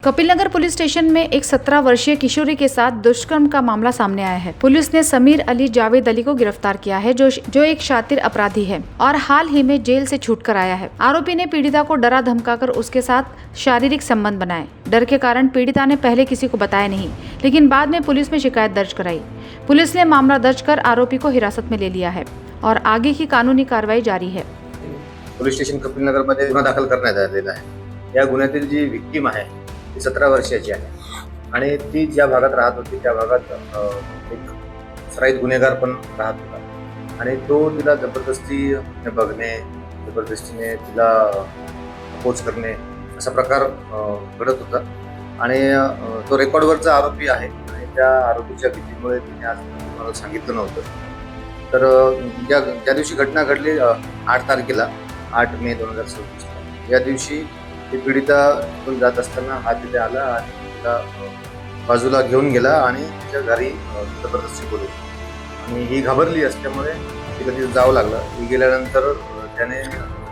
Kapilnagar police station में एक 17 वर्षीय किशोरी के साथ दुष्कर्म का मामला सामने आया है। पुलिस ने समीर अली जावेद अली को गिरफ्तार किया है, जो एक शातिर अपराधी है और हाल ही में जेल से छूटकर आया है। आरोपी ने पीड़िता को डरा धमकाकर उसके साथ शारीरिक संबंध बनाए। डर के कारण पीड़िता ने पहले किसी को बताया नहीं, लेकिन बाद में पुलिस में शिकायत दर्ज कराई। पुलिस ने मामला दर्ज कर आरोपी को हिरासत में ले लिया है और आगे की कानूनी कार्रवाई जारी है। पोलीस स्टेशन कपिलनगर मध्ये गुन्हा दाखल करण्यात आलेला आहे। या गुन्ह्यातील जी विक्टीम आहे ती 17 वर्षाची आहे आणि ती ज्या भागात राहत होती त्या भागात एक सराईत गुन्हेगार पण राहत होता आणि तो तिला जबरदस्तीने बघणे, जबरदस्तीने तिला अपोज करणे असा प्रकार घडत होता आणि तो रेकॉर्डवरचा आरोपी आहे आणि त्या आरोपीच्या भीतीमुळे तिने आज मला सांगितलं नव्हतं। तर ज्या दिवशी घटना घडली 8 तारखेला 8 मे 2026 या दिवशी ती पीडिता तिथून जात असताना हा तिथे आला आणि तिला बाजूला घेऊन गेला आणि तिच्या घरी जबरदस्ती बोलवली आणि ही घाबरली असल्यामुळे तिला तिथे जावं लागलं। ती गेल्यानंतर त्याने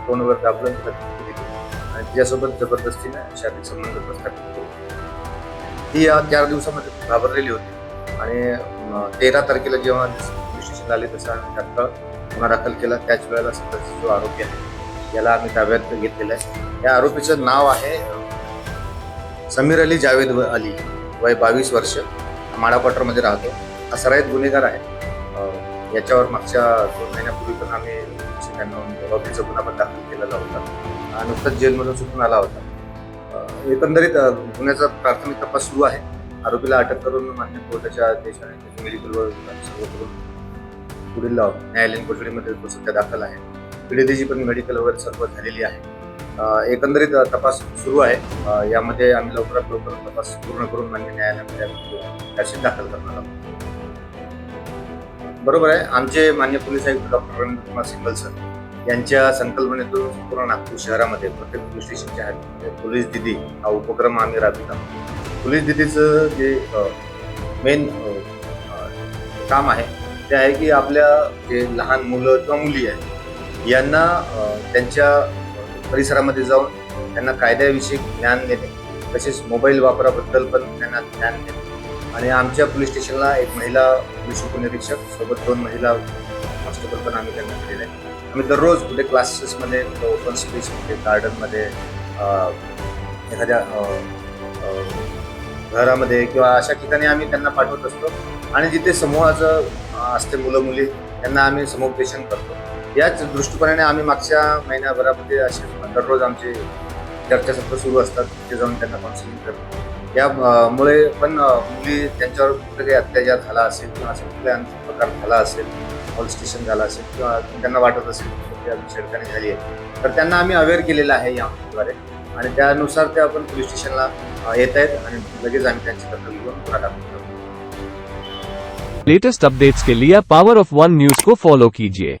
फोनवर दाबलं आणि तिच्यासोबत जबरदस्तीने शारीरिक संबंध प्रस्थापित केले। ती या 4 दिवसामध्ये घाबरलेली होती आणि 13 तारखेला जेव्हा पोलीस स्टेशनला आले तसा तात्काळ गुन्हा दाखल केला। त्याच वेळेला सध्याचा जो आरोपी आहे याला आम्ही ताब्यात घेतलेलं आहे। या आरोपीचं नाव आहे समीर अली जावेद अली, वय 22 वर्ष, माडा क्वार्टरमध्ये राहतो। हा सराईत गुन्हेगार आहे। याच्यावर मागच्या 2 महिन्यापूर्वी पण आम्ही रॉबरीचा गुन्हा पण दाखल केलेला होता। नुकताच जेलमधून सुटून आला होता। एकंदरीत गुन्ह्याचा प्राथमिक तपास सुरू आहे। आरोपीला अटक करून मान्य कोर्टाच्या आदेशाने त्याची मेडिकलवर सर्व करून पुढील न्यायालयीन कोठडीमध्ये तो सध्या दाखल आहे। पीडितेची पण मेडिकल वगैरे सर्व झालेली आहे। एकंदरीत तपास सुरू आहे। यामध्ये आम्ही लवकरात लवकर तपास पूर्ण करून मान्य न्यायालयामध्ये चार्जशीट दाखल करणार आहोत। बरोबर आहे, आमचे मान्य पोलीस आयुक्त doctor Ravindra Kumar single sir यांच्या संकल्पनेतून संपूर्ण नागपूर शहरामध्ये प्रत्येक पोलीस स्टेशनच्या हद्दीमध्ये पोलीस दिदी हा उपक्रम आम्ही राबवित आहोत। पोलीस दिदीचं जे मेन काम आहे ते आहे की आपल्या जे लहान मुलं किंवा मुली आहेत यांना त्यांच्या परिसरामध्ये जाऊन त्यांना कायद्याविषयी ज्ञान देणे, तसेच मोबाईल वापराबद्दल पण त्यांना ज्ञान देणे आणि आमच्या पोलीस स्टेशनला एक महिला पोलीस उपनिरीक्षक सोबत 2 महिला कॉन्स्टेबल पण आम्ही त्यांना दिलेले आहे। आम्ही दररोज कुठे क्लासेसमध्ये, ओपन स्पेसमध्ये, गार्डनमध्ये, एखाद्या घरामध्ये किंवा अशा ठिकाणी आम्ही त्यांना पाठवत असतो आणि जिथे समूहाचं असते मुलं मुली त्यांना आम्ही समुपदेशन करतो। याच दृष्टिकोनाने आम्ही मागच्या महिन्याभरामध्ये असे दररोज आमचे चर्चासत्र सुरू असतात, तिथे जाऊन त्यांना काउन्सिलिंग करतो। यामुळे पण मुली त्यांच्यावर कुठे काही अत्याचार झाला असेल किंवा असं कुठल्या प्रकार झाला असेल, पोलीस स्टेशन झाला असेल किंवा त्यांना वाटत असेल की छेडखानी झाली आहे तर त्यांना आम्ही अवेअर केलेलं आहे याद्वारे आणि त्यानुसार ते आपण पोलीस स्टेशनला येत आहेत आणि लगेच आम्ही त्यांची दखल घेऊन गुन्हा दाखल करतो। लेटेस्ट अपडेट्स के लिए पावर ऑफ वन न्यूज को फॉलो कीजिए।